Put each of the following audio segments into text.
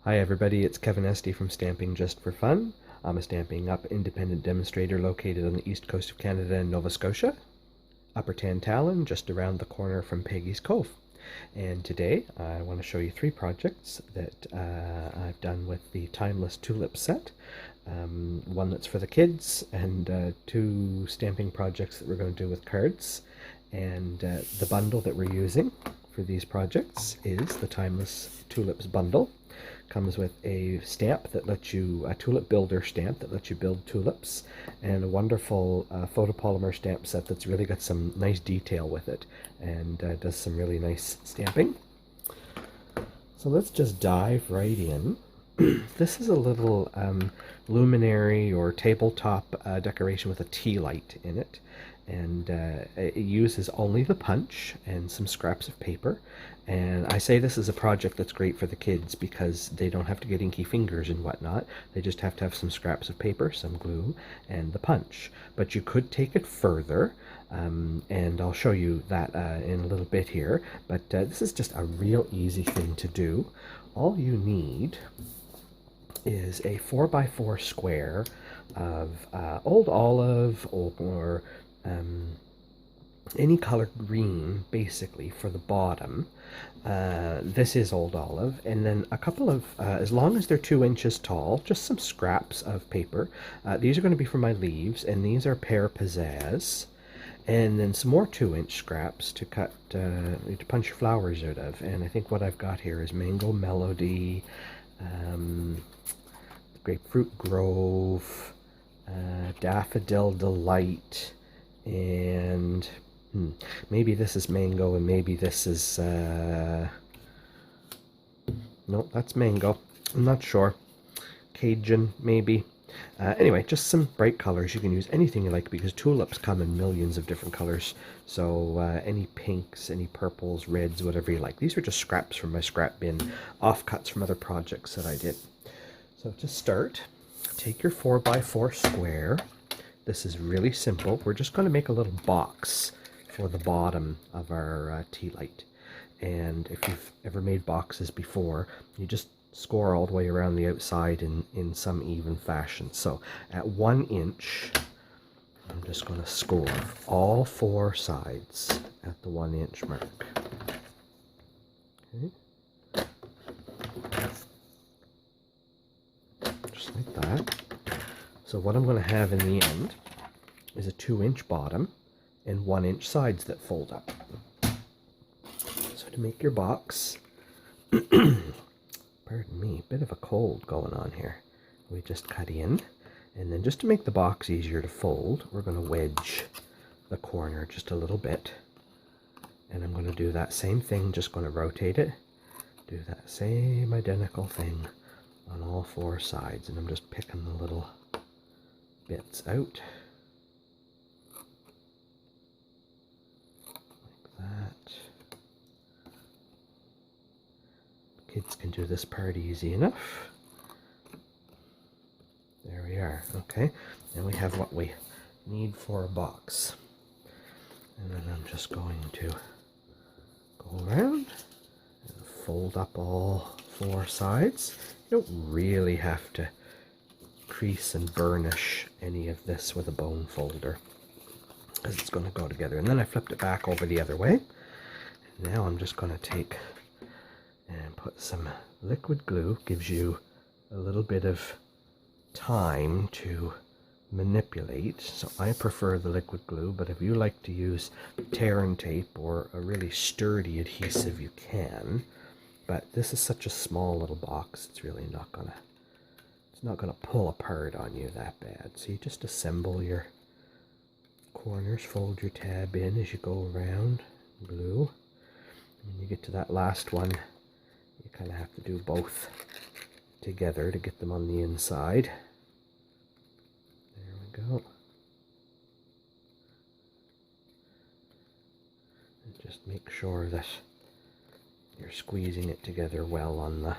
Hi everybody, it's Kevin Esty from Stamping Just for Fun. I'm a Stampin' Up! Independent demonstrator located on the east coast of Canada and Nova Scotia, Upper Tantallon, just around the corner from Peggy's Cove. And today I want to show you 3 projects that I've done with the Timeless Tulips set. One that's for the kids, and 2 stamping projects that we're going to do with cards. And the bundle that we're using for these projects is the Timeless Tulips Bundle. Comes with a stamp that lets you, a tulip builder stamp that lets you build tulips, and a wonderful photopolymer stamp set that's really got some nice detail with it, and does some really nice stamping. So let's just dive right in. This is a little luminary or tabletop decoration with a tea light in it, and it uses only the punch and some scraps of paper. And I say this is a project that's great for the kids because they don't have to get inky fingers and whatnot. They just have to have some scraps of paper, some glue, and the punch. But you could take it further, and I'll show you that in a little bit here. But this is just a real easy thing to do. All you need is a 4x4 square of old olive or any color green, basically, for the bottom. This is old olive, and then a couple of, as long as they're 2 inches tall, just some scraps of paper. These are going to be for my leaves, and these are pear pizzazz. And then some more 2-inch scraps to cut, to punch your flowers out of. And I think what I've got here is Mango Melody, Grapefruit Grove, Daffodil Delight, and maybe this is mango, and maybe this is no, that's mango. I'm not sure. Cajun, maybe. Anyway, just some bright colors. You can use anything you like because tulips come in millions of different colors. So any pinks, any purples, reds, whatever you like. These are just scraps from my scrap bin, offcuts from other projects that I did. So to start, take your 4x4 square. This is really simple. We're just going to make a little box for the bottom of our tea light. And if you've ever made boxes before, you just score all the way around the outside in some even fashion. So at 1 inch, I'm just going to score all 4 sides at the 1 inch mark. Okay. Just like that. So what I'm going to have in the end is a 2-inch bottom and 1 inch sides that fold up. So to make your box, pardon me, bit of a cold going on here. We just cut in, and then just to make the box easier to fold, we're going to wedge the corner just a little bit. And I'm going to do that same thing, just going to rotate it, do that same identical thing on all 4 sides, and I'm just picking the little bits out. That. Kids can do this part easy enough. There we are. Okay, and we have what we need for a box. And then I'm just going to go around and fold up all 4 sides. You don't really have to crease and burnish any of this with a bone folder, because it's going to go together. And then I flipped it back over the other way. And now I'm just going to take and put some liquid glue. Gives you a little bit of time to manipulate. So I prefer the liquid glue, but if you like to use tear and tape or a really sturdy adhesive, you can. But this is such a small little box, it's really not going to pull apart on you that bad. So you just assemble your corners, fold your tab in as you go around, glue. And when you get to that last one, you kind of have to do both together to get them on the inside. There we go. And just make sure that you're squeezing it together well on the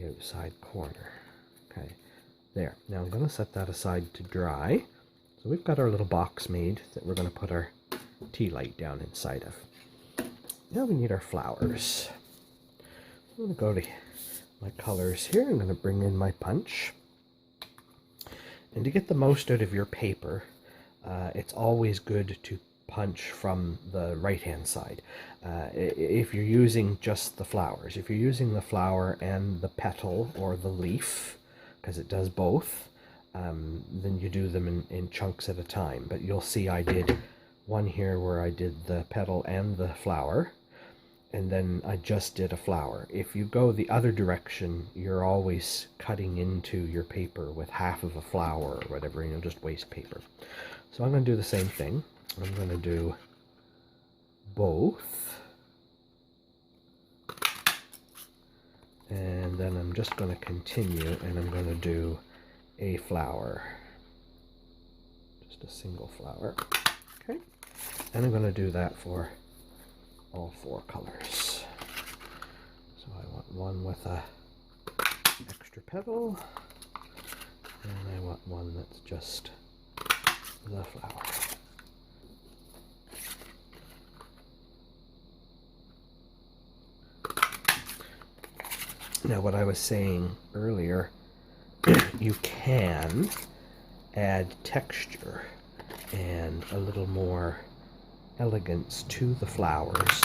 outside corner. Okay, there. Now I'm going to set that aside to dry. So we've got our little box made that we're going to put our tea light down inside of. Now we need our flowers. I'm going to go to my colors here. I'm going to bring in my punch. And to get the most out of your paper, it's always good to punch from the right-hand side. If you're using just the flowers, if you're using the flower and the petal or the leaf, because it does both, then you do them in chunks at a time. But you'll see I did one here where I did the petal and the flower, and then I just did a flower. If you go the other direction, you're always cutting into your paper with half of a flower or whatever, and you'll just waste paper. So I'm going to do the same thing. I'm going to do both. And then I'm just going to continue, and I'm going to do a flower. Just a single flower. Okay. And I'm going to do that for all 4 colors. So I want one with a extra petal, and I want one that's just the flower. Now, what I was saying earlier, you can add texture and a little more elegance to the flowers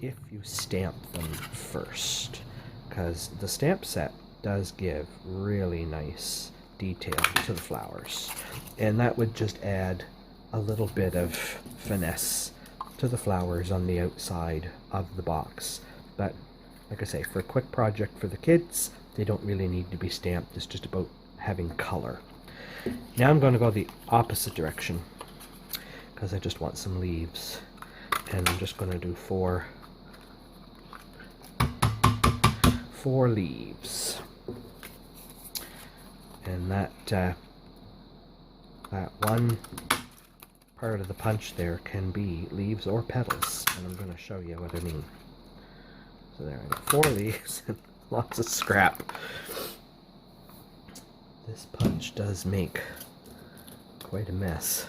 if you stamp them first, because the stamp set does give really nice detail to the flowers, and that would just add a little bit of finesse to the flowers on the outside of the box. But like I say, for a quick project for the kids, they don't really need to be stamped. It's just about having color. Now I'm going to go the opposite direction, because I just want some leaves, and I'm just going to do four leaves, and that one part of the punch there can be leaves or petals, and I'm going to show you what I mean. So there, I got 4 leaves and lots of scrap. This punch does make quite a mess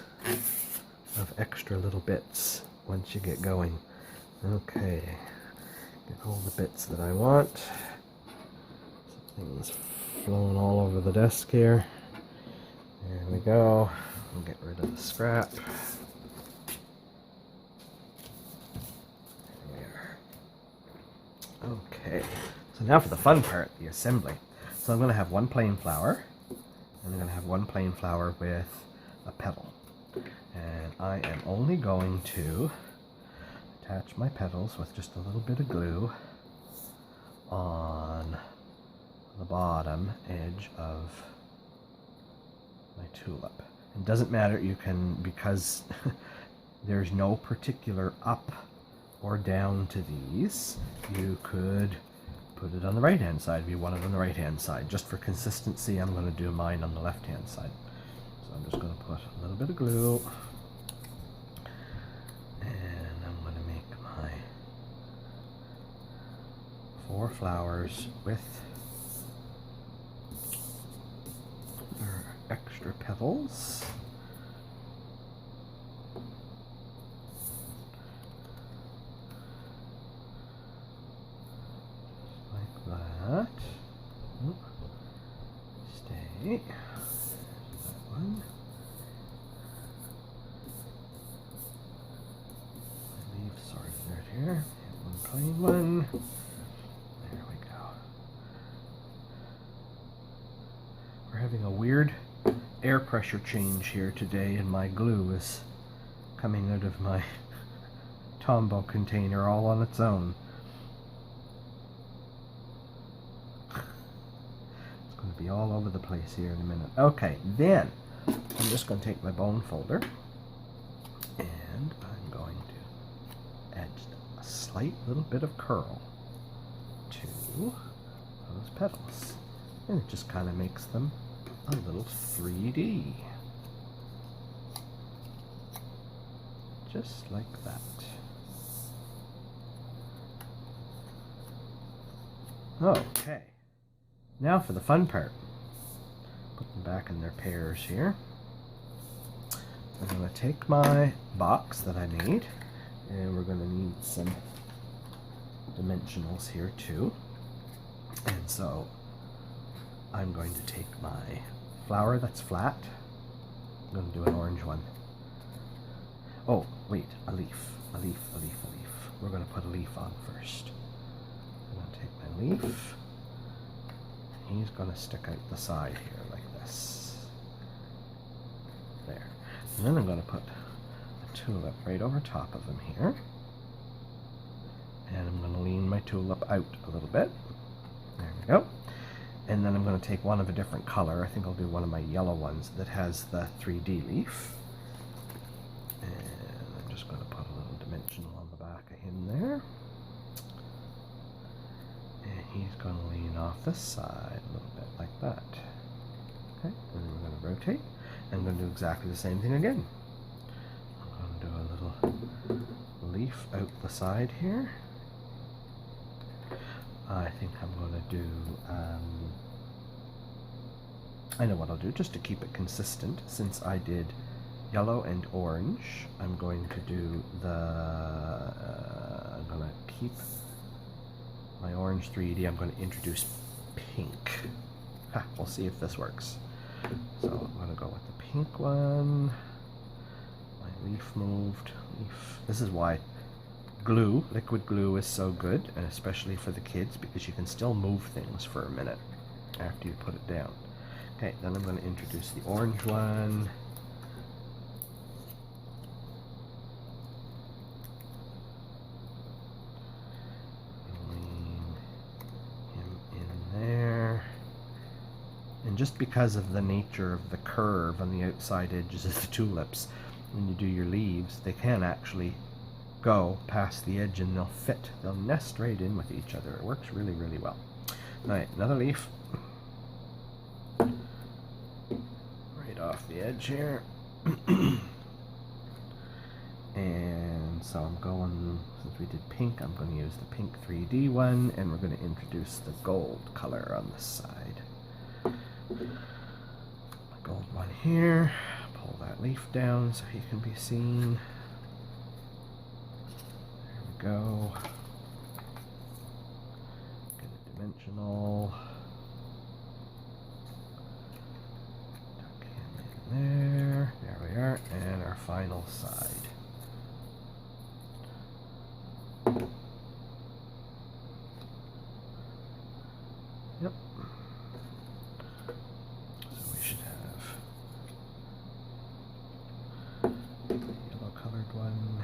of extra little bits once you get going. Okay, get all the bits that I want. Something's flown all over the desk here. There we go. We'll get rid of the scrap. There. Okay, so now for the fun part, the assembly. So I'm going to have one plain flower, and I'm going to have one plain flower with a petal. And I am only going to attach my petals with just a little bit of glue on the bottom edge of my tulip. It doesn't matter, you can, because there's no particular up or down to these, you could put it on the right hand side if you want it on the right hand side. Just for consistency, I'm going to do mine on the left hand side. So I'm just going to put a little bit of glue, and I'm going to make my 4 flowers with their extra petals. Like that. Oop. Stay. That one. My leaves sorted right here. One plain one. There we go. We're having a weird air pressure change here today, and my glue is coming out of my Tombow container all on its own. It's going to be all over the place here in a minute. Okay, then I'm just going to take my bone folder, and I'm going to add just a slight little bit of curl to those petals, and it just kind of makes them a little 3D, just like that. Okay, now for the fun part. Put them back in their pairs here. I'm going to take my box that I made, and we're going to need some dimensionals here too. And so I'm going to take my flower that's flat. I'm going to do an orange one. Oh, wait, a leaf. A leaf, a leaf, a leaf. We're going to put a leaf on first. I'm going to take my leaf. He's going to stick out the side here like this. There. And then I'm going to put a tulip right over top of him here. And I'm going to lean my tulip out a little bit. There we go. And then I'm going to take one of a different color. I think I'll do one of my yellow ones that has the 3D leaf. And I'm just going to put a little dimensional on the back of him there. And he's going to lean off this side a little bit like that. Okay, and then we're going to rotate. And I'm going to do exactly the same thing again. I'm going to do a little leaf out the side here. I think I'm going to do, I know what I'll do, just to keep it consistent, since I did yellow and orange, I'm going to do I'm going to keep my orange 3D, I'm going to introduce pink. We'll see if this works. So I'm going to go with the pink one, my leaf moved, leaf. This is why glue, liquid glue is so good, and especially for the kids, because you can still move things for a minute after you put it down. Okay, then I'm going to introduce the orange one. Lean him in there. And just because of the nature of the curve on the outside edges of the tulips, when you do your leaves, they can actually go past the edge and they'll fit. They'll nest right in with each other. It works really, really well. Alright, another leaf. Right off the edge here. And so I'm going, since we did pink, I'm going to use the pink 3D one, and we're going to introduce the gold color on this side. My gold one here. Pull that leaf down so he can be seen. Go. Get a dimensional. Tuck him in there. There we are. And our final side. Yep. So we should have the yellow colored one.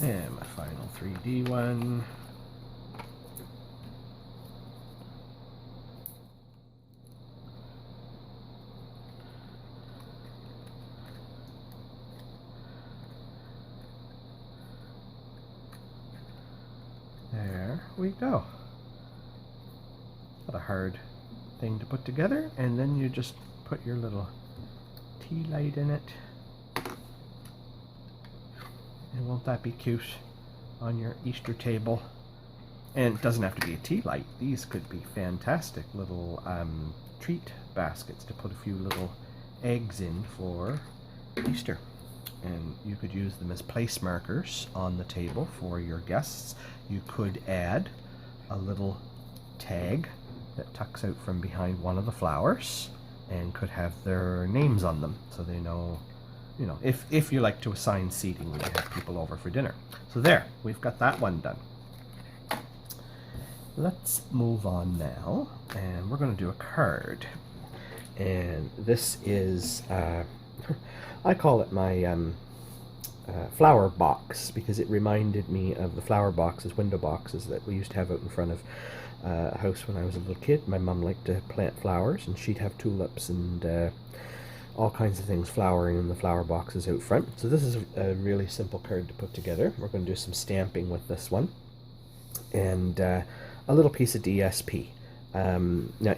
And my final 3D one. There we go. Not a hard thing to put together, and then you just put your little tea light in it. And won't that be cute on your Easter table? And it doesn't have to be a tea light. These could be fantastic little treat baskets to put a few little eggs in for Easter. And you could use them as place markers on the table for your guests. You could add a little tag that tucks out from behind one of the flowers and could have their names on them so they know, you know, if you like to assign seating when you have people over for dinner. So there, we've got that one done. Let's move on now, and we're going to do a card. And this is, I call it my flower box, because it reminded me of the flower boxes, window boxes that we used to have out in front of a house when I was a little kid. My mum liked to plant flowers, and she'd have tulips and all kinds of things flowering in the flower boxes out front. So this is a really simple card to put together. We're going to do some stamping with this one, and a little piece of DSP. Now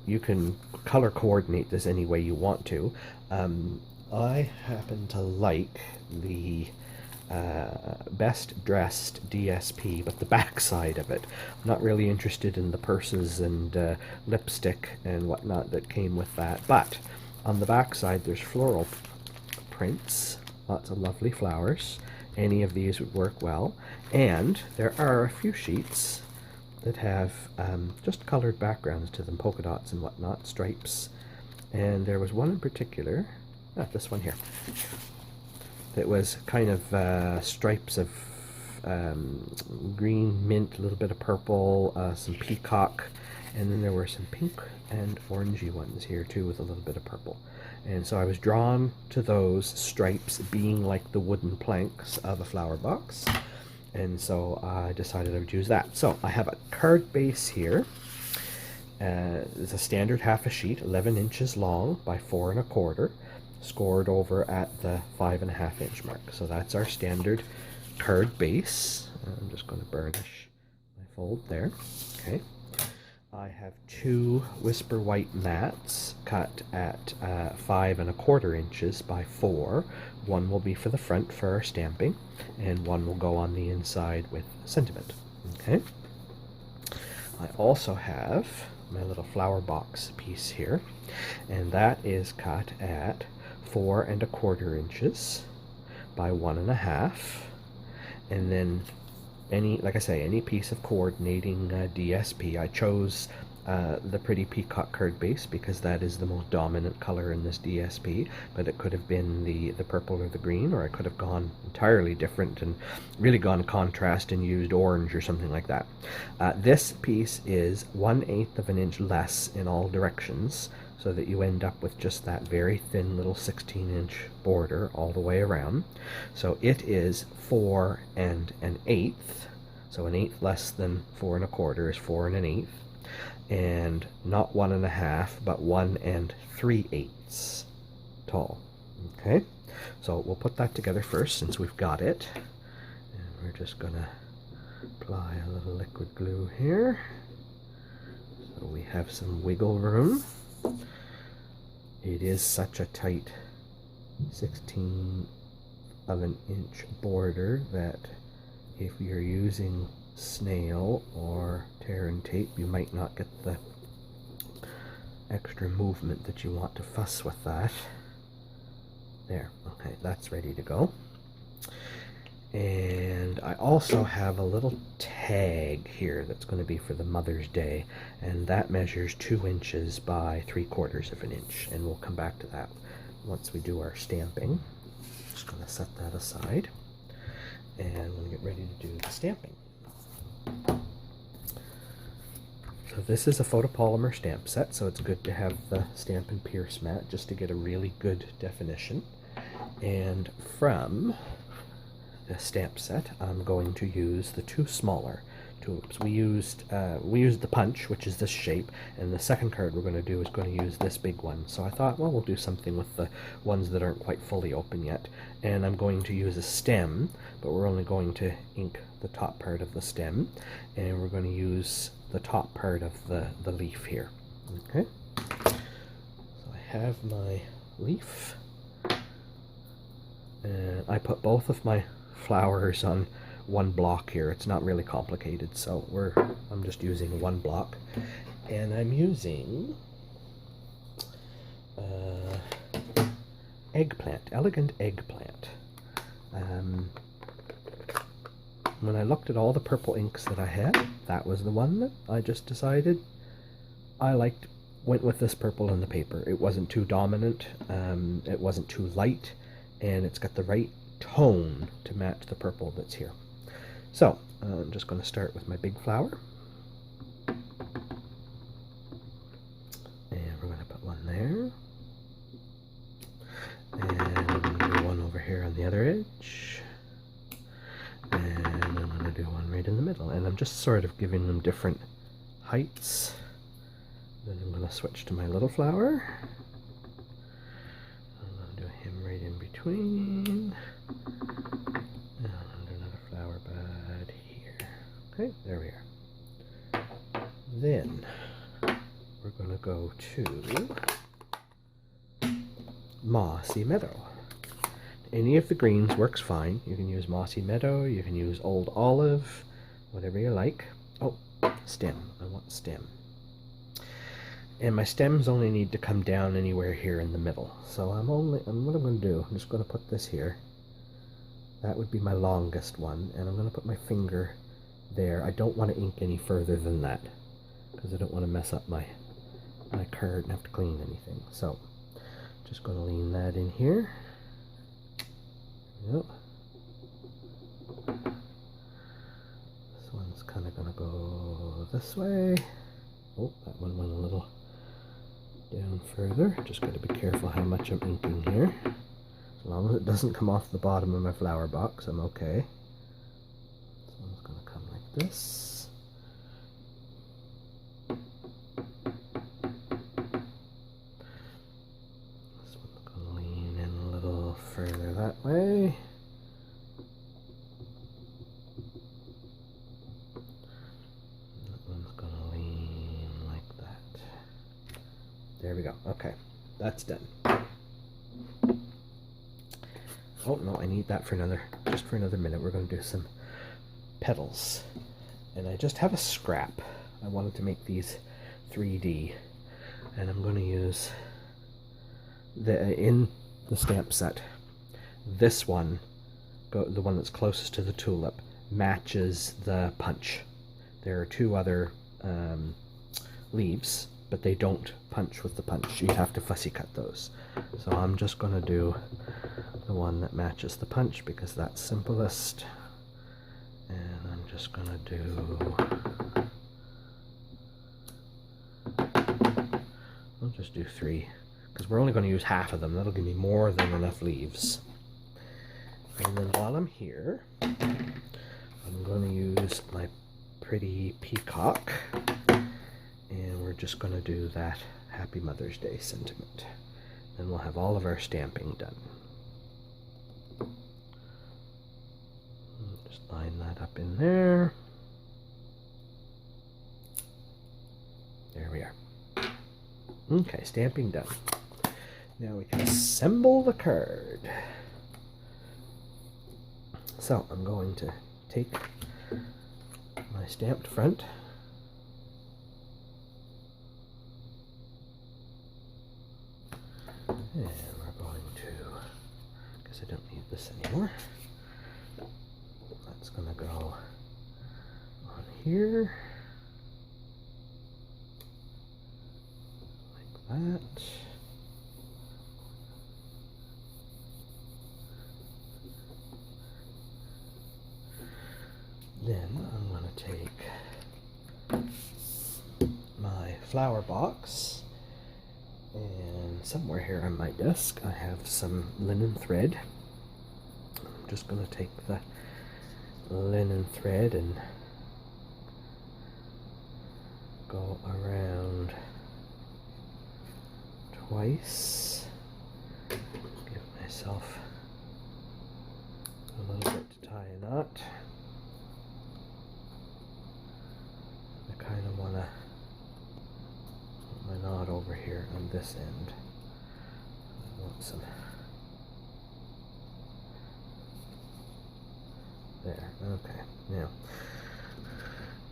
you can color coordinate this any way you want to. I happen to like the Best Dressed DSP, but the back side of it. I'm not really interested in the purses and lipstick and whatnot that came with that, but on the back side there's floral prints, lots of lovely flowers, any of these would work well. And there are a few sheets that have just colored backgrounds to them, polka dots and whatnot, stripes. And there was one in particular, this one here, that was kind of stripes of green, mint, a little bit of purple, some peacock, and then there were some pink and orangey ones here too with a little bit of purple. And so I was drawn to those stripes being like the wooden planks of a flower box, and so I decided I would use that. So I have a card base here. It's a standard half a sheet, 11 inches long by 4 1/4, scored over at the 5 1/2 inch mark. So that's our standard card base. I'm just going to burnish my fold there. Okay. I have 2 Whisper White mats cut at 5 1/4 inches by 4. One will be for the front for our stamping, and one will go on the inside with sentiment. Okay. I also have my little flower box piece here, and that is cut at 4 1/4 inches by 1 1/2, and then like I say, any piece of coordinating DSP. I chose the pretty peacock card base because that is the most dominant color in this DSP, but it could have been the purple or the green, or I could have gone entirely different and really gone contrast and used orange or something like that. This piece is 1/8 of an inch less in all directions, so that you end up with just that very thin little 16-inch border all the way around. So it is 4 1/8. So 1/8 less than 4 1/4 is 4 1/8, and not 1 1/2, but 1 3/8 tall. Okay, so we'll put that together first since we've got it, and we're just gonna apply a little liquid glue here so we have some wiggle room. It is such a tight 16 of an inch border that if you're using snail or tear and tape, you might not get the extra movement that you want to fuss with that. There, okay, that's ready to go. And I also have a little tag here that's going to be for the Mother's Day, and that measures 2 inches by 3/4 of an inch, and we'll come back to that once we do our stamping. Just going to set that aside, and we'll get ready to do the stamping. So this is a photopolymer stamp set, so it's good to have the Stampin' Pierce mat just to get a really good definition. And from the stamp set, I'm going to use the 2 smaller tulips. We used the punch, which is this shape, and the second card we're going to do is going to use this big one. So I thought, well, we'll do something with the ones that aren't quite fully open yet. And I'm going to use a stem, but we're only going to ink the top part of the stem, and we're going to use the top part of the leaf here. Okay, so I have my leaf, and I put both of my flowers on one block here. It's not really complicated, so I'm just using one block, and I'm using eggplant, elegant eggplant. When I looked at all the purple inks that I had, that was the one that I just decided I liked. Went with this purple in the paper. It wasn't too dominant, it wasn't too light, and it's got the right tone to match the purple that's here. So I'm just going to start with my big flower, and we're going to put one there, and I'm going to do one over here on the other edge, and I'm going to do one right in the middle, and I'm just sort of giving them different heights. Then I'm going to switch to my little flower. I'm going to do him right in between. And I'll do another flower bud here. Okay, there we are. Then we're going to go to Mossy Meadow. Any of the greens works fine. You can use Mossy Meadow, you can use Old Olive, whatever you like. Oh, stem. I want stem. And my stems only need to come down anywhere here in the middle. So what I'm going to do, I'm just going to put this here. That would be my longest one, and I'm going to put my finger there. I don't want to ink any further than that because I don't want to mess up my card and have to clean anything. So just going to lean that in here. Yep. This one's kind of going to go this way. Oh, that one went a little down further. Just got to be careful how much I'm inking here. As long as it doesn't come off the bottom of my flower box, I'm okay. This one's going to come like this. This one's going to lean in a little further that way. That one's going to lean like that. There we go. Okay, that's done. Oh no, I need that for just for another minute. We're going to do some petals. And I just have a scrap. I wanted to make these 3D. And I'm going to use, in the stamp set, this one, the one that's closest to the tulip, matches the punch. There are two other leaves, but they don't punch with the punch. You have to fussy cut those. So I'm just going to do the one that matches the punch because that's simplest. And I'm just going to do, I'll just do 3 because we're only going to use half of them. That'll give me more than enough leaves. And then while I'm here, I'm going to use my pretty peacock, and we're just going to do that Happy Mother's Day sentiment. Then we'll have all of our stamping done. Just line that up in there. There we are. Okay, stamping done. Now we can assemble the card. So I'm going to take my stamped front, and we're going to, because I don't need this anymore, that's going to go on here, like that. Then I'm going to take my flower box, and somewhere here on my desk I have some linen thread. I'm just going to take the linen thread and go around twice. Give myself a little bit to tie a knot. I kind of want to put my knot over here on this end. I want some there. Okay, now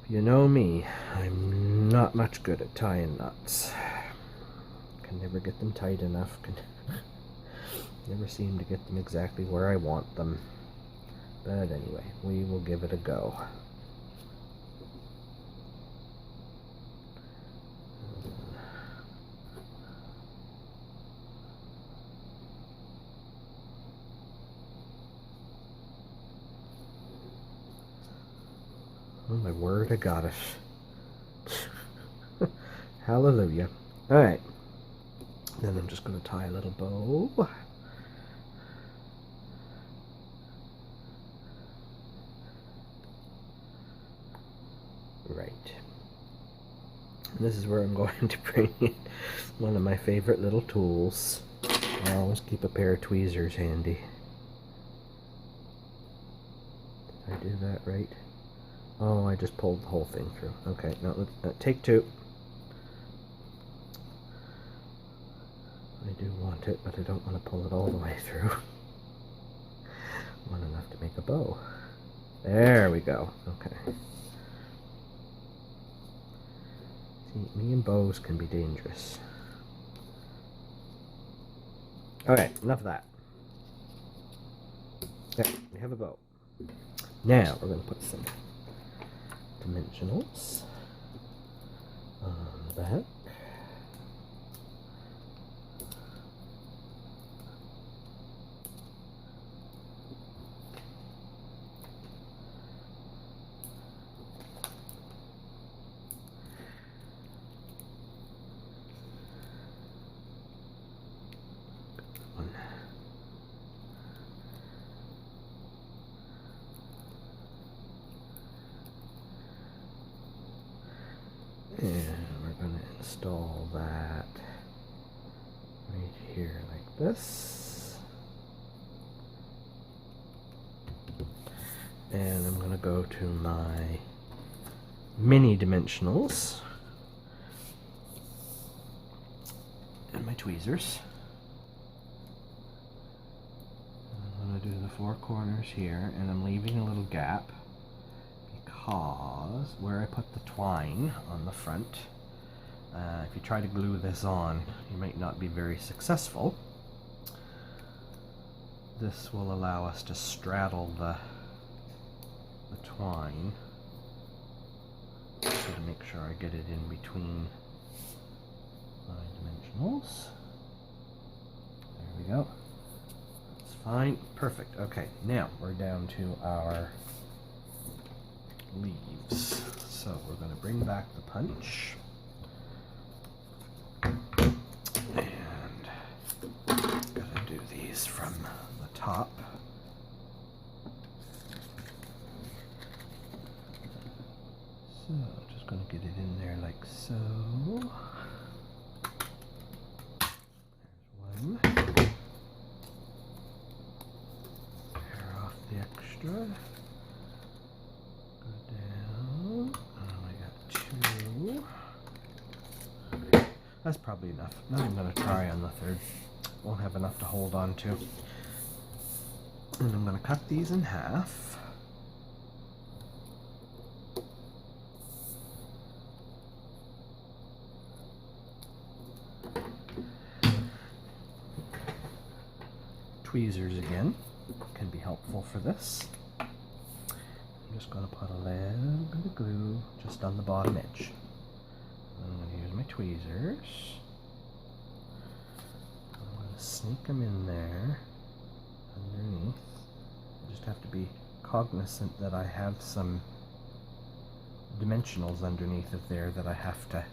you know me, I'm not much good at tying knots. Can never get them tight enough. Can never seem to get them exactly where I want them. But anyway, we will give it a go. Oh my word, I got it. Hallelujah. Alright. Then I'm just going to tie a little bow. Right. And this is where I'm going to bring in one of my favorite little tools. I always keep a pair of tweezers handy. Did I do that right? Oh, I just pulled the whole thing through. Okay, now take 2. I do want it, but I don't want to pull it all the way through. I want enough to make a bow. There we go. Okay. See, me and bows can be dangerous. Alright, enough of that. There, we have a bow. Now we're going to put some dimensionals on the back. And we're going to install that right here like this. And I'm going to go to my mini dimensionals and my tweezers. I'm going to do the four corners here, and I'm leaving a little gap because where I put the twine on the front, if you try to glue this on, you might not be very successful. This will allow us to straddle the twine, so to make sure I get it in between my dimensionals. There we go. That's fine. Perfect. Okay, now we're down to our leaves. So we're going to bring back the punch. And I'm going to do these from the top. So just going to get it in there like so. There's one. Tear off the extra. That's probably enough. Not even going to try on the third. Won't have enough to hold on to. And I'm going to cut these in half. Tweezers again can be helpful for this. I'm just going to put a little bit of glue just on the bottom edge. I'm going to use my tweezers. I'm going to sneak them in there underneath. I just have to be cognizant that I have some dimensionals underneath of there that I have to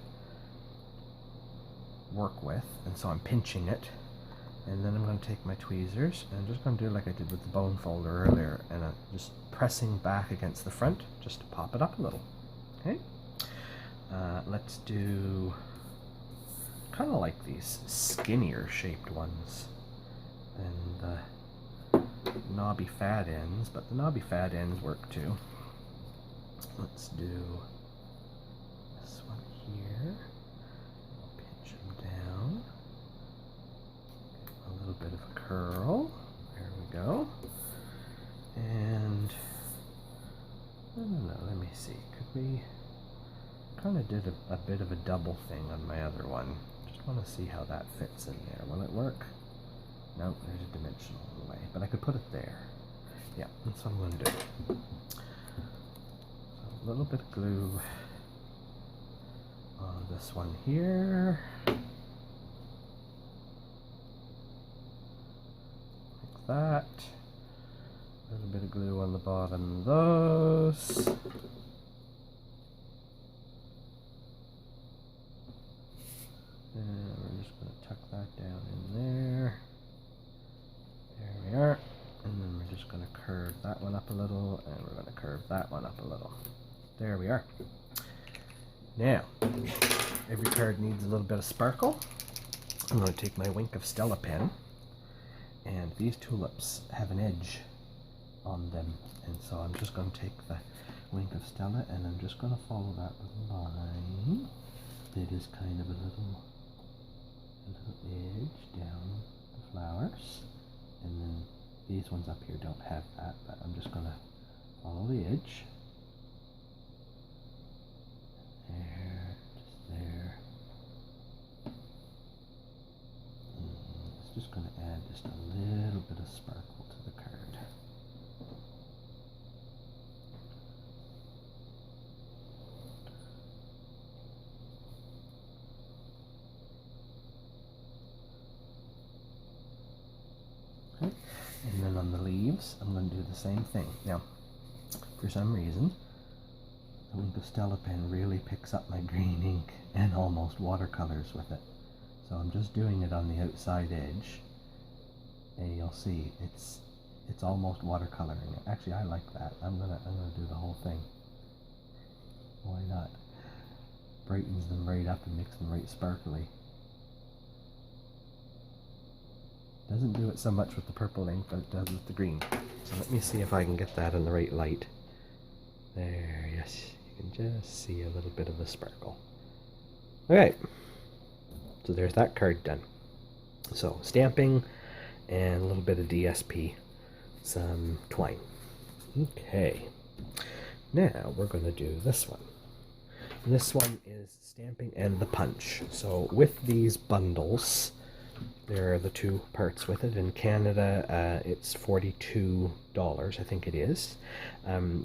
work with, and so I'm pinching it. And then I'm going to take my tweezers and I'm just going to do like I did with the bone folder earlier, and I'm just pressing back against the front just to pop it up a little. Okay. Let's do kind of like these skinnier shaped ones and knobby fat ends, but the knobby fat ends work too. Let's do this one here. I'll pinch them down. A little bit of a curl. There we go. And I don't know, let me see. Could we kind of did a bit of a double thing on my other one. Just want to see how that fits in there. Will it work? No, there's a dimensional in the way, but I could put it there. Yeah, that's what I'm going to do. So a little bit of glue on this one here. Like that. A little bit of glue on the bottom of those. And we're just going to tuck that down in there. There we are. And then we're just going to curve that one up a little, and we're going to curve that one up a little. There we are. Now, every card needs a little bit of sparkle. I'm going to take my Wink of Stella pen, and these tulips have an edge on them, and so I'm just going to take the Wink of Stella and I'm just going to follow that with a line that is kind of a little edge down the flowers, and then these ones up here don't have that, but I'm just going to follow the edge. There, just there. And it's just going to add just a little bit of sparkle to the card. leaves, I'm going to do the same thing. Now, for some reason, the Stella pen really picks up my green ink and almost watercolors with it. So I'm just doing it on the outside edge, and you'll see it's almost watercoloring. Actually, I like that. I'm gonna do the whole thing. Why not? Brightens them right up and makes them right sparkly. Doesn't do it so much with the purple ink, but it does with the green. So let me see if I can get that in the right light. There, yes, you can just see a little bit of the sparkle. Alright, so there's that card done. So stamping and a little bit of DSP, some twine. Okay, now we're going to do this one. This one is stamping and the punch. So with these bundles, there are the two parts with it. In Canada, it's $42, I think it is.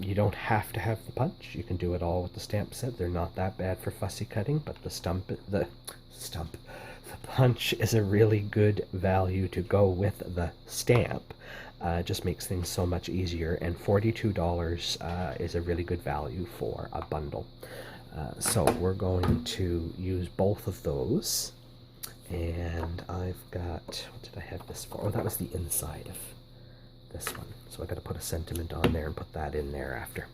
You don't have to have the punch. You can do it all with the stamp set. They're not that bad for fussy cutting, but the punch is a really good value to go with the stamp. It just makes things so much easier, and $42 is a really good value for a bundle. So we're going to use both of those. And I've got, what did I have this for? Oh, that was the inside of this one. So I got to put a sentiment on there and put that in there after.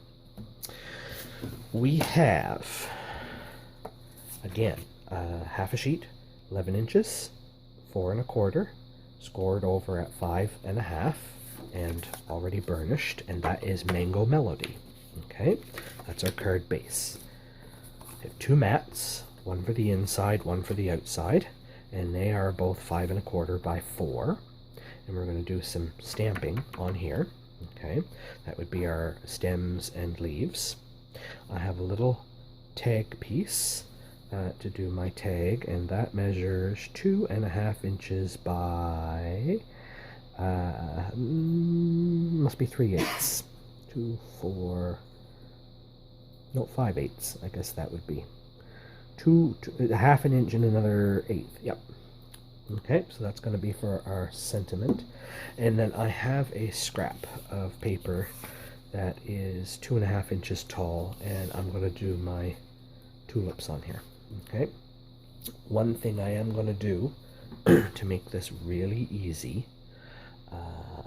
We have, again, half a sheet, 11 inches, 4 1/4, scored over at 5 1/2, and already burnished, and that is Mango Melody. Okay, that's our card base. We have two mats, one for the inside, one for the outside. And they are both 5 1/4 by 4. And we're going to do some stamping on here. Okay, that would be our stems and leaves. I have a little tag piece to do my tag, and that measures 2 1/2 inches by must be 3/8. 2, 4, no, 5/8. I guess that would be. Half an inch and another eighth. Yep. Okay, so that's going to be for our sentiment. And then I have a scrap of paper that is 2 1/2 inches tall, and I'm going to do my tulips on here. Okay. One thing I am going to do to make this really easy,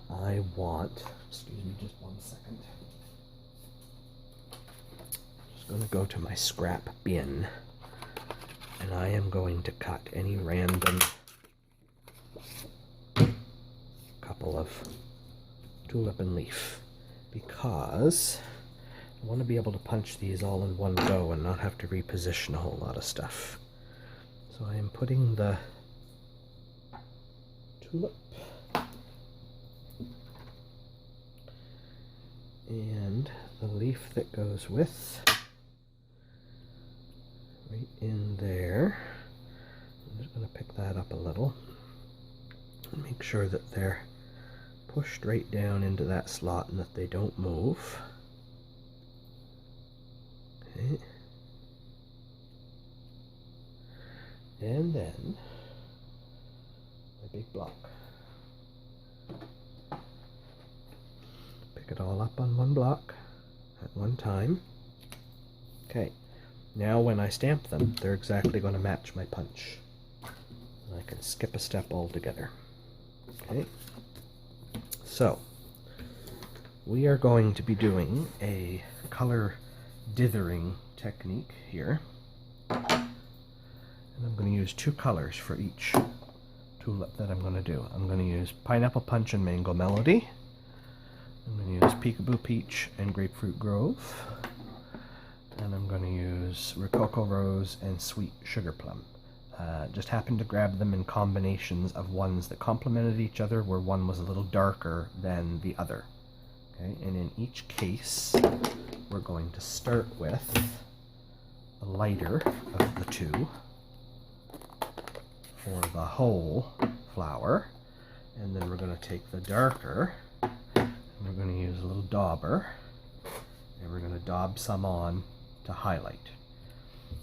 I want, excuse me just one second. Just going to go to my scrap bin. And I am going to cut any random couple of tulip and leaf, because I want to be able to punch these all in one go and not have to reposition a whole lot of stuff. So I am putting the tulip and the leaf that goes with right in there. I'm just going to pick that up a little and make sure that they're pushed right down into that slot and that they don't move. Okay. And then my big block. Pick it all up on one block at one time. Okay. Now when I stamp them, they're exactly going to match my punch. And I can skip a step altogether. Okay. So, we are going to be doing a color dithering technique here. And I'm going to use two colors for each tulip that I'm going to do. I'm going to use Pineapple Punch and Mango Melody. I'm going to use Peekaboo Peach and Grapefruit Grove. And I'm going to use Rococo Rose and Sweet Sugar Plum. Just happened to grab them in combinations of ones that complemented each other, where one was a little darker than the other. Okay, and in each case, we're going to start with the lighter of the two for the whole flower, and then we're going to take the darker, and we're going to use a little dauber, and we're going to daub some on to highlight.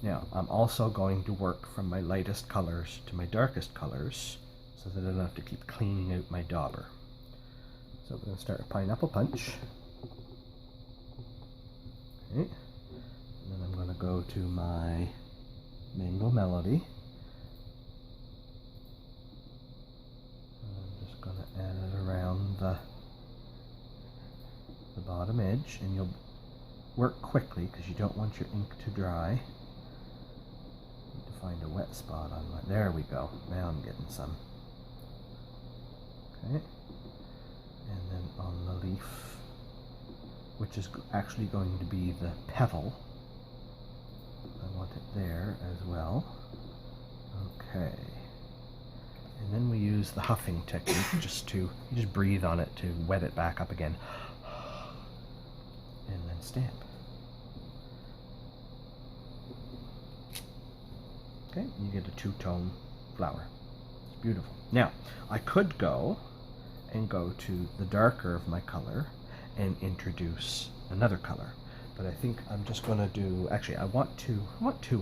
Now, I'm also going to work from my lightest colors to my darkest colors so that I don't have to keep cleaning out my dauber. So we're going to start a pineapple punch. Okay. And then I'm going to go to my mango melody. And I'm just going to add it around the bottom edge, and you'll work quickly because you don't want your ink to dry. Need to find a wet spot on my, there we go. Now I'm getting some. Okay. And then on the leaf, which is actually going to be the petal, I want it there as well. Okay. And then we use the huffing technique just to, you just breathe on it to wet it back up again. And then stamp. Okay, you get a two-tone flower. It's beautiful. Now, I could go to the darker of my color and introduce another color, but I think I'm just going to do, actually I want two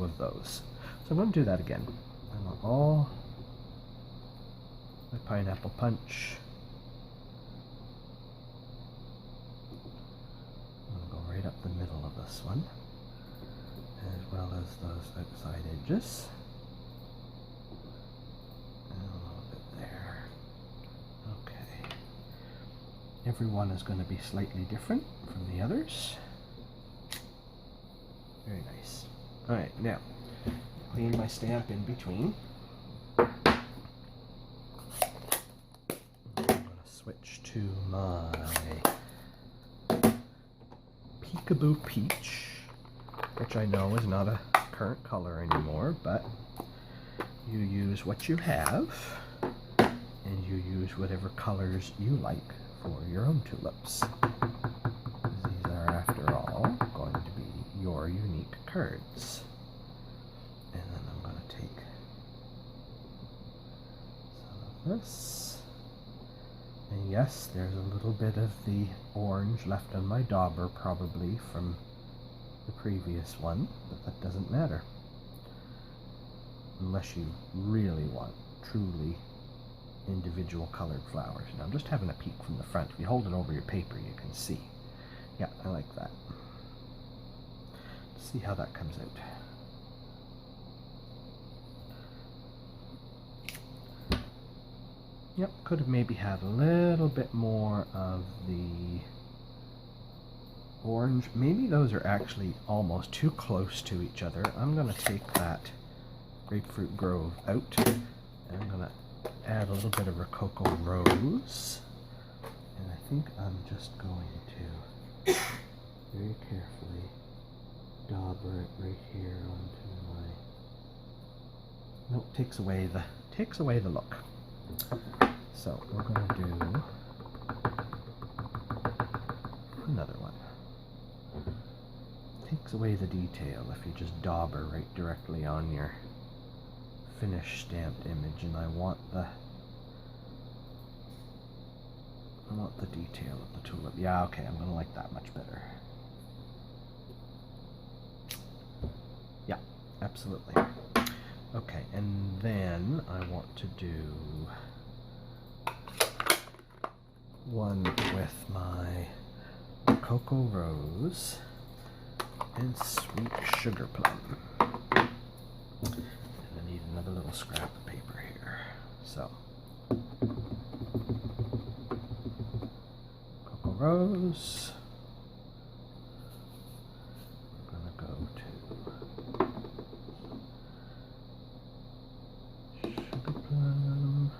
of those. So I'm going to do that again. I want all my pineapple punch. I'm going to go right up the middle of this one, as well as those outside edges. Every one is going to be slightly different from the others. Very nice. Alright, now, clean my stamp in between. I'm going to switch to my Peekaboo Peach, which I know is not a current color anymore, but you use what you have, and you use whatever colors you like for your own tulips. These are, after all, going to be your unique cards. And then I'm going to take some of this. And yes, there's a little bit of the orange left on my dauber, probably from the previous one, but that doesn't matter. Unless you really want truly individual colored flowers. Now I'm just having a peek from the front. If you hold it over your paper, you can see. Yeah, I like that. Let's see how that comes out. Yep, could have maybe had a little bit more of the orange. Maybe those are actually almost too close to each other. I'm going to take that Grapefruit Grove out, and I'm going to add a little bit of Rococo Rose, and I think I'm just going to very carefully dauber it right here onto my, nope, takes away the look. So we're going to do another one. Takes away the detail if you just dauber right directly on your finished stamped image, and I want the detail of the tulip. Yeah, okay, I'm gonna like that much better. Yeah, absolutely. Okay, and then I want to do one with my Cocoa Rose and Sweet Sugar Plum. Another little scrap of paper here. So, Cocoa Rose. I'm going to go to Sugar Plum.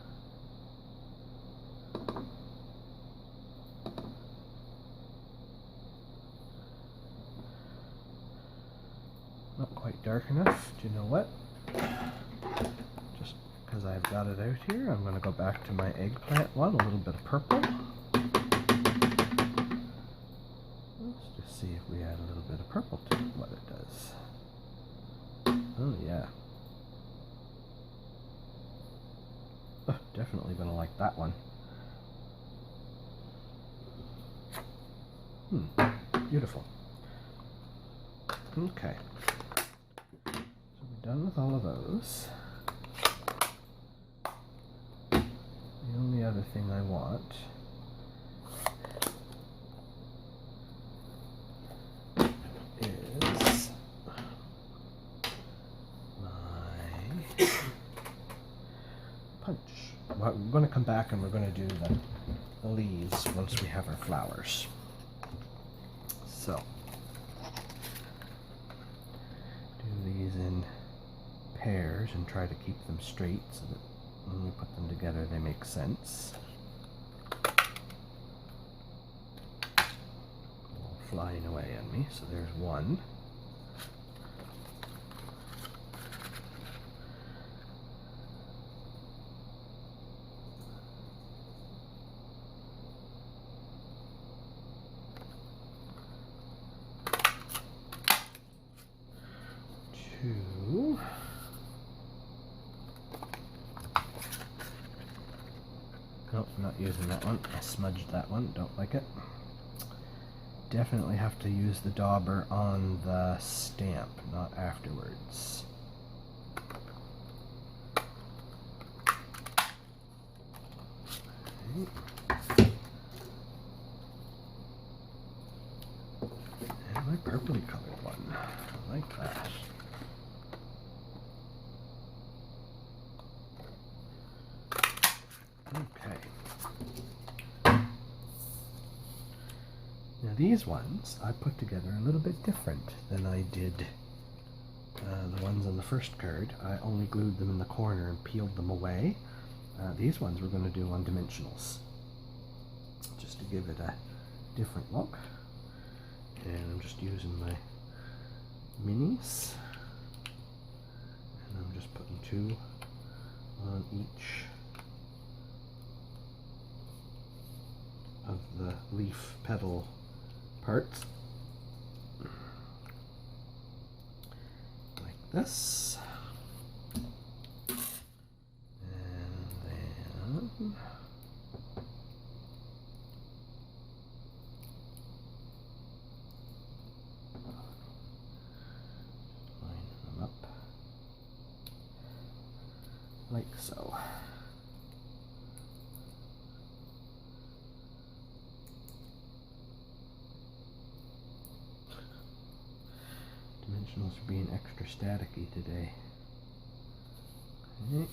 Not quite dark enough. Do you know what? Just because I've got it out here, I'm going to go back to my eggplant one, a little bit of purple. Let's just see if we add a little bit of purple to what it does. Oh yeah. Oh, definitely going to like that one. Beautiful. Okay. Done with all of those. The only other thing I want we're going to come back and we're going to do the leaves once we have our flowers. So, do these in pairs and try to keep them straight so that when we put them together they make sense. All flying away on me, so there's one. Two. Nope, not using that one. I smudged that one, don't like it. Definitely have to use the dauber on the stamp, not afterwards. Okay. And my purpley colored one. I like that. Okay. Now these ones I put together a little bit different than I did the ones on the first card. I only glued them in the corner and peeled them away. These ones we're going to do on dimensionals, just to give it a different look. And I'm just using my minis, and I'm just putting two on each of the leaf petal parts, like this. And then line them up like so. Dimensionals are being extra staticky today. Okay.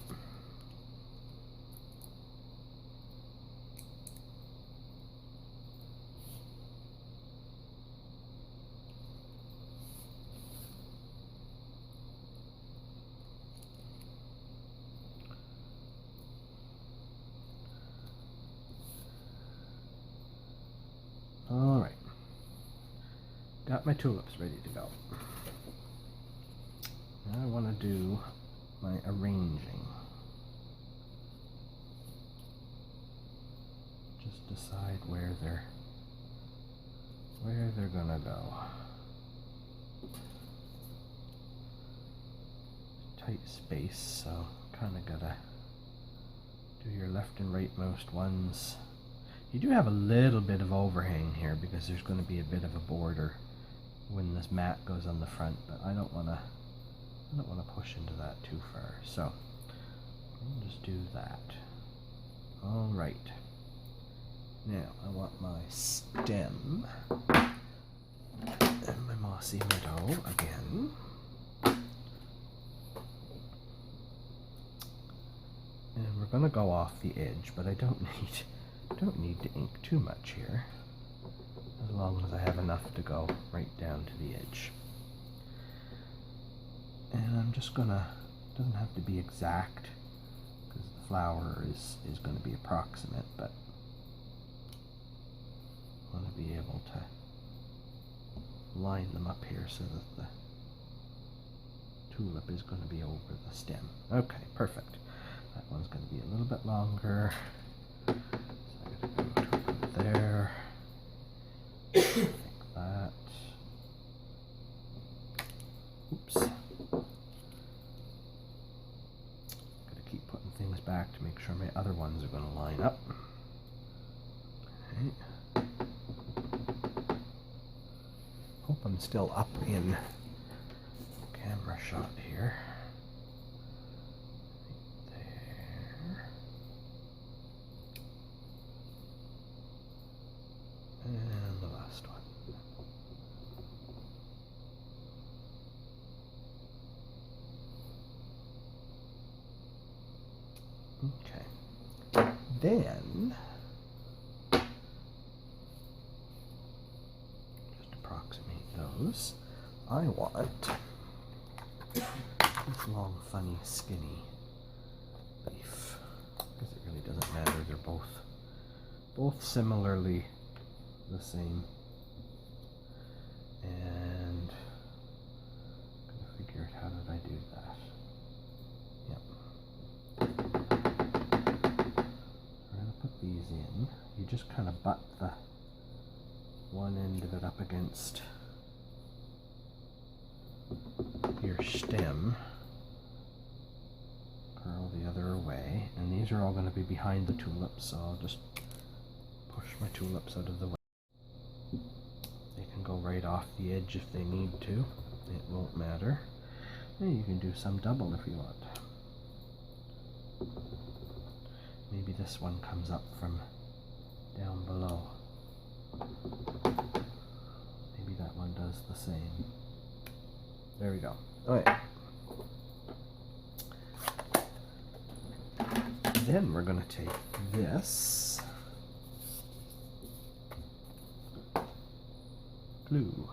All right. Got my tulips ready to go. Now I want to do my arranging. Just decide where they're gonna go. Tight space, so kind of gotta do your left and rightmost ones. You do have a little bit of overhang here because there's going to be a bit of a border when this mat goes on the front, but I don't want to push into that too far, so I'll just do that. All right. Now I want my stem and my mossy meadow again. And we're going to go off the edge, but I don't need to ink too much here, as long as I have enough to go right down to the edge. And I'm just gonna, doesn't have to be exact because the flower is going to be approximate, but I want to be able to line them up here so that the tulip is going to be over the stem. Okay, perfect. That one's going to be a little bit longer. So I gotta go to about there. Like that. Oops. Gotta keep putting things back to make sure my other ones are going to line up. Okay. Hope I'm still up in camera shot here. There. And the last one. Okay. then, just approximate those, I want this long, funny, skinny leaf, because it really doesn't matter. They're both similarly the same. And I'm gonna figure out, how did I do that? Yep. I'm gonna put these in. You just kind of butt the one end of it up against your stem, curl the other away, and these are all going to be behind the tulips, so I'll just push my tulips out of the way. They can go right off the edge if they need to. It won't matter. And you can do some double if you want. Maybe this one comes up from down below. Maybe that one does the same. There we go. Okay. Then we're going to take this glue.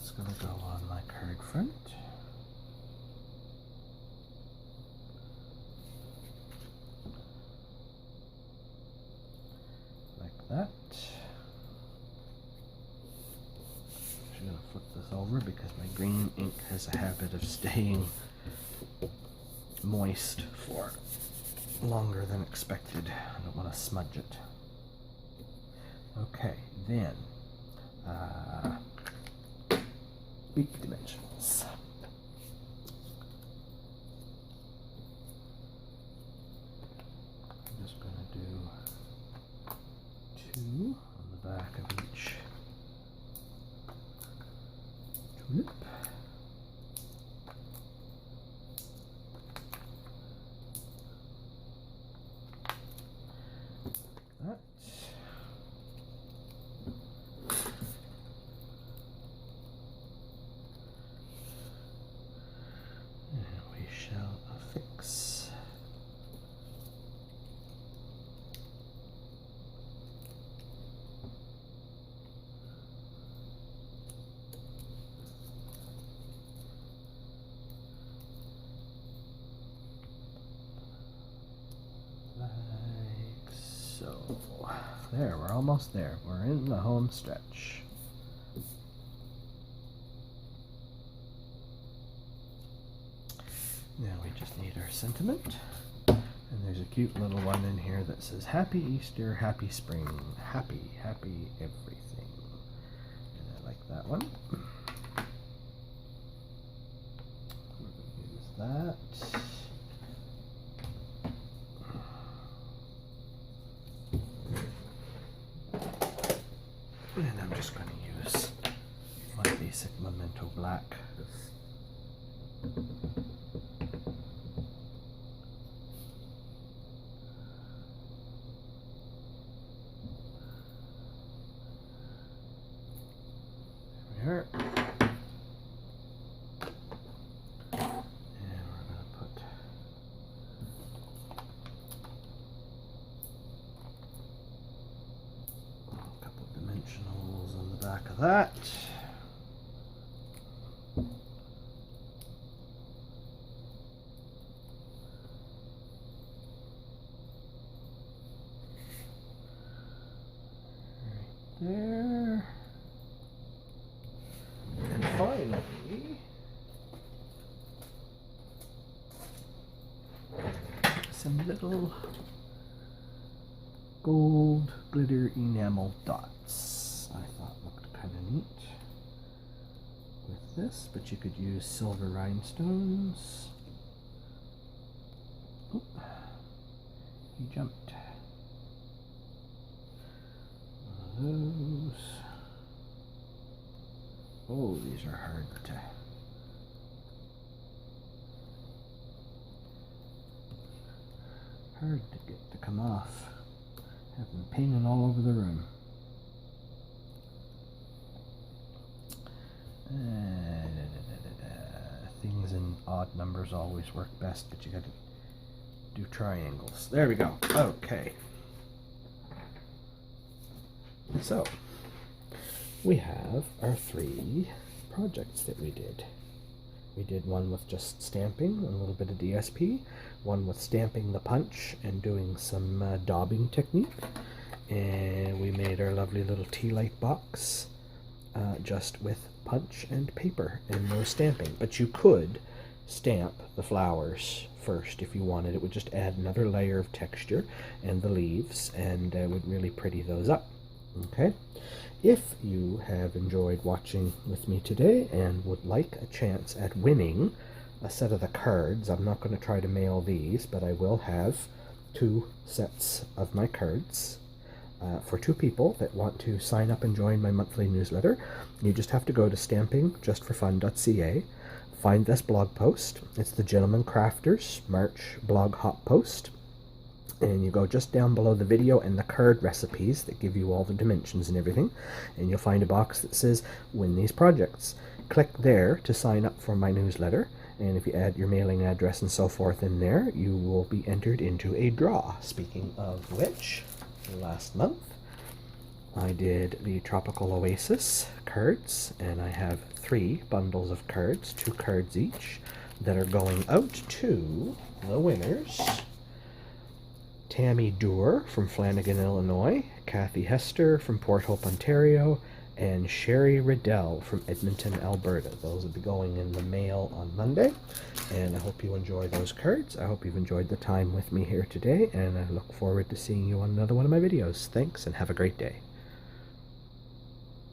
It's going to go on my card front. That. I'm going to flip this over because my green ink has a habit of staying moist for longer than expected. I don't want to smudge it. Okay, then big dimensions. I'm just going to do 2 on the back of each tulip. That. And we shall affix. So, there, we're almost there. We're in the home stretch. Now we just need our sentiment. And there's a cute little one in here that says, Happy Easter, Happy Spring, Happy, Happy Everything. And I like that one. We're going to use that. And I'm just going to use my basic Memento Black. There we are. And we're going to put a couple of dimensionals on the back of that. Right there. And finally, some little gold glitter enamel dots I thought looked kind of neat with this, but you could use silver rhinestones. Oop, he jumped. One of those. Oh, these are hard to get to come off. Have them painted all over the room. Things in odd numbers always work best, but you gotta do triangles. There we go. Okay. So, we have our 3 projects that we did. We did one with just stamping, a little bit of DSP, one with stamping the punch and doing some daubing technique, and we made our lovely little tea light box just with punch and paper and no stamping. But you could stamp the flowers first if you wanted. It would just add another layer of texture and the leaves, and would really pretty those up. Okay, if you have enjoyed watching with me today and would like a chance at winning a set of the cards, I'm not going to try to mail these, but I will have 2 sets of my cards for 2 people that want to sign up and join my monthly newsletter. You just have to go to StampingJustForFun.CA, find this blog post. It's the Gentleman Crafters March blog hop post, and you go just down below the video and the card recipes that give you all the dimensions and everything, and you'll find a box that says win these projects. Click there to sign up for my newsletter, and if you add your mailing address and so forth in there, you will be entered into a draw. Speaking of which, last month I did the Tropical Oasis cards, and I have 3 bundles of cards, 2 cards each, that are going out to the winners: Tammy Doerr from Flanagan, Illinois, Kathy Hester from Port Hope, Ontario, and Sherry Riddell from Edmonton, Alberta. Those will be going in the mail on Monday, and I hope you enjoy those cards. I hope you've enjoyed the time with me here today, and I look forward to seeing you on another one of my videos. Thanks, and have a great day.